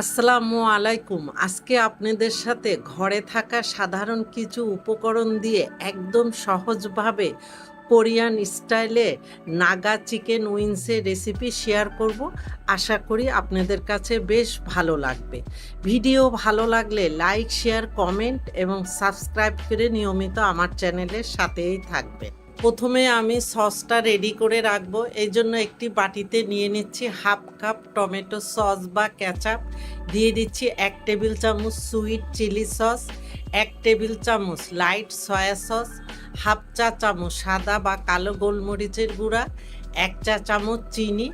আসসালামু আলাইকুম। আজকে আপনাদের সাথে ঘরে থাকা সাধারণ কিছু উপকরণ দিয়ে একদম সহজভাবে কোরিয়ান স্টাইলে নাগা চিকেন উইংসের রেসিপি শেয়ার করব। আশা করি আপনাদের কাছে বেশ ভালো লাগবে। ভিডিও ভালো লাগলে লাইক, শেয়ার, কমেন্ট এবং সাবস্ক্রাইব করে নিয়মিত আমার চ্যানেলের সাথেই থাকবেন। প্রথমে আমি সসটা রেডি করে রাখবো। এই জন্য একটি বাটিতে নিয়ে নিচ্ছি হাফ কাপ টমেটো সস বা কেচাপ, দিয়ে দিচ্ছি 1 টেবিল চামচ সুইট চিলি সস, 1 টেবিল চামচ লাইট সয়া সস, হাফ চা চামচ সাদা বা কালো গোলমরিচের গুঁড়া, 1 চা চামচ চিনি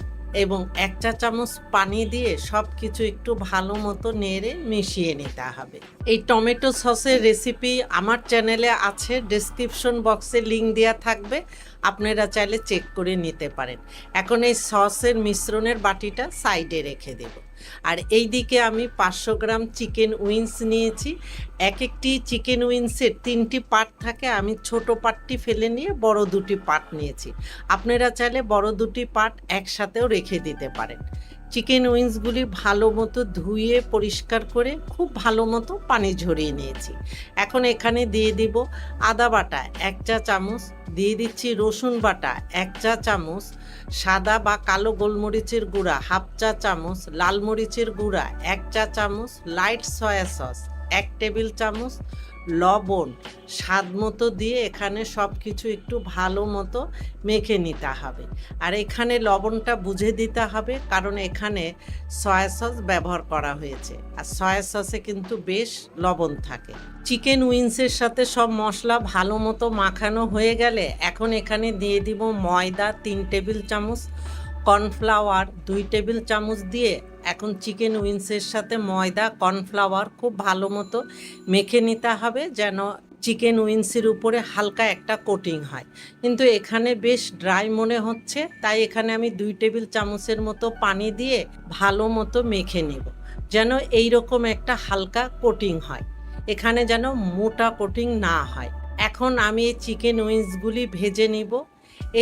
এবং 1 চা চামচ পানি দিয়ে সব কিছু একটু ভালো মতো নেড়ে মিশিয়ে নিতে হবে। এই টমেটো সসের রেসিপি আমার চ্যানেলে আছে, ডেসক্রিপশন বক্সে লিঙ্ক দেওয়া থাকবে, আপনারা চাইলে চেক করে নিতে পারেন। এখন এই সসের মিশ্রণের বাটিটা সাইডে রেখে দেব। আর এই দিকে আমি 500 গ্রাম চিকেন উইংস নিয়েছি। একটি চিকেন উইংসের 3টি পার্ট থাকে, আমি ছোট পার্টটি ফেলে নিয়ে বড় 2টি পার্ট নিয়েছি। আপনারা চাইলে বড় 2টি পার্ট একসাথেও রেখে দিতে পারেন। চিকেন উইংসগুলি ভালো মতো ধুয়ে পরিষ্কার করে খুব ভালো মতো পানি ঝরিয়ে নিয়েছি। এখন এখানে দিয়ে দিব আদা বাটা 1 চা চামচ, দিয়ে দিচ্ছি রসুন বাটা 1 চা চামচ, সাদা বা কালো গোলমরিচের গুঁড়া হাফ চা চামচ, লাল মরিচের গুঁড়া 1 চা চামচ, লাইট সয়া সস 1 টেবিল চামচ, লবণ স্বাদ মতো দিয়ে এখানে সব কিছু একটু ভালো মতো মেখে নিতে হবে। আর এখানে লবণটা বুঝে দিতে হবে, কারণ এখানে সয়া সস ব্যবহার করা হয়েছে, আর সয়া সসে কিন্তু বেশ লবণ থাকে। চিকেন উইংসের সাথে সব মশলা ভালো মতো মাখানো হয়ে গেলে এখন এখানে দিয়ে দিব ময়দা 3 টেবিল চামচ, কর্নফ্লাওয়ার 2 টেবিল চামচ দিয়ে এখন চিকেন উইংসের সাথে ময়দা কর্নফ্লাওয়ার খুব ভালো মতো মেখে নিতে হবে, যেন চিকেন উইংসের উপরে হালকা একটা কোটিং হয়। কিন্তু এখানে বেশ ড্রাই মনে হচ্ছে, তাই এখানে আমি 2 টেবিল চামচের মতো পানি দিয়ে ভালো মতো মেখে নেব, যেন এইরকম একটা হালকা কোটিং হয়, এখানে যেন মোটা কোটিং না হয়। এখন আমি এই চিকেন উইংসগুলি ভেজে নিব।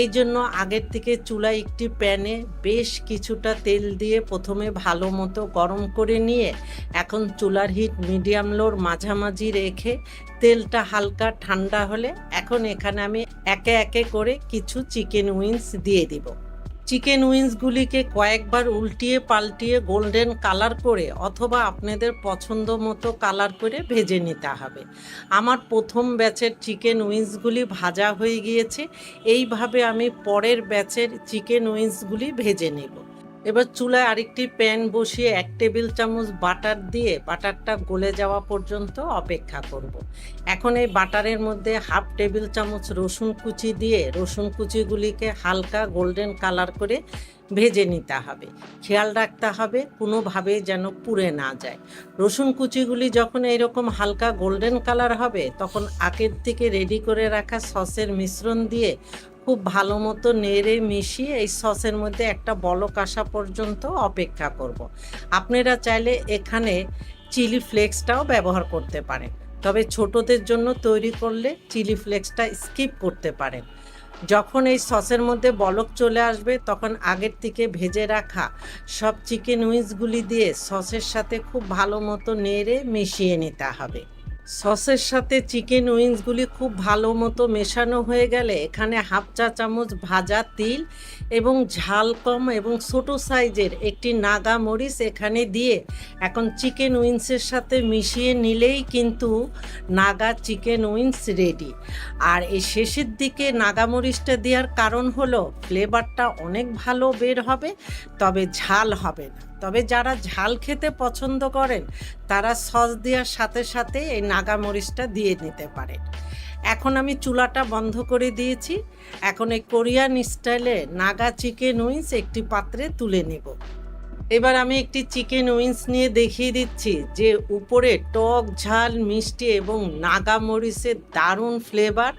এই জন্য আগের থেকে চুলায় একটি প্যানে বেশ কিছুটা তেল দিয়ে প্রথমে ভালো মতো গরম করে নিয়ে এখন চুলার হিট মিডিয়াম লোর মাঝামাঝি রেখে তেলটা হালকা ঠান্ডা হলে এখন এখানে আমি একে একে করে কিছু চিকেন উইংস দিয়ে দিব। চিকেন উইংসগুলিকে কয়েকবার উল্টিয়ে পাল্টিয়ে গোল্ডেন কালার করে অথবা আপনাদের পছন্দ মতো কালার করে ভেজে নিতে হবে। আমার প্রথম ব্যাচের চিকেন উইংসগুলি ভাজা হয়ে গিয়েছে, এইভাবে আমি পরের ব্যাচের চিকেন উইংসগুলি ভেজে নেব। এবার চুলায় আরেকটি প্যান বসিয়ে 1 টেবিল চামচ বাটার দিয়ে বাটারটা গলে যাওয়া পর্যন্ত অপেক্ষা করব। এখন এই বাটারের মধ্যে হাফ টেবিল চামচ রসুন কুচি দিয়ে রসুন কুচিগুলিকে হালকা গোল্ডেন কালার করে ভেজে নিতে হবে। খেয়াল রাখতে হবে কোনোভাবে যেন পুড়ে না যায়। রসুন কুচিগুলি যখন এরকম হালকা গোল্ডেন কালার হবে তখন আগের থেকে রেডি করে রাখা সসের মিশ্রণ দিয়ে খুব ভালো মতো নেড়ে মিশিয়ে এই সসের মধ্যে একটা বলক আসা পর্যন্ত অপেক্ষা করব। আপনারা চাইলে এখানে চিলি ফ্লেক্সটাও ব্যবহার করতে পারেন, তবে ছোটদের জন্য তৈরি করলে চিলি ফ্লেক্সটা স্কিপ করতে পারেন। যখন এই সসের মধ্যে বলক চলে আসবে তখন আগের থেকে ভেজে রাখা সব চিকেন উইংসগুলি দিয়ে সসের সাথে খুব ভালো মতো নেড়ে মিশিয়ে নিতে হবে। সসের সাথে চিকেন উইংসগুলি খুব ভালো মতো মেশানো হয়ে গেলে এখানে হাফ চা চামচ ভাজা তিল এবং ঝাল কম এবং ছোটো সাইজের একটি নাগা মরিচ এখানে দিয়ে এখন চিকেন উইংসের সাথে মিশিয়ে নিলেই কিন্তু নাগা চিকেন উইংস রেডি। আর এই শেষের দিকে নাগা মরিচটা দেওয়ার কারণ হলো ফ্লেভারটা অনেক ভালো বের হবে, তবে ঝাল হবে না। তবে যারা ঝাল খেতে পছন্দ করেন তারা সস দেওয়ার সাথে সাথে এই নাগা মরিচটা দিয়ে নিতে পারেন। এখন আমি চুলাটা বন্ধ করে দিয়েছি। এখন এই কোরিয়ান স্টাইলে নাগা চিকেন উইংস একটি পাত্রে তুলে নেব। এবার আমি একটি চিকেন উইংস নিয়ে দেখিয়ে দিচ্ছি যে উপরে টক ঝাল মিষ্টি এবং নাগা মরিচের দারুণ ফ্লেভার,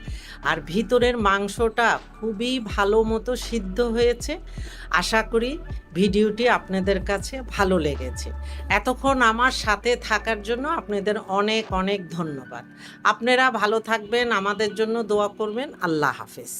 আর ভিতরের মাংসটা খুবই ভালো মতো সিদ্ধ হয়েছে। আশা করি ভিডিওটি আপনাদের কাছে ভালো লেগেছে। এতক্ষণ আমার সাথে থাকার জন্য আপনাদের অনেক অনেক ধন্যবাদ। আপনারা ভালো থাকবেন, আমাদের জন্য দোয়া করবেন। আল্লাহ হাফেজ।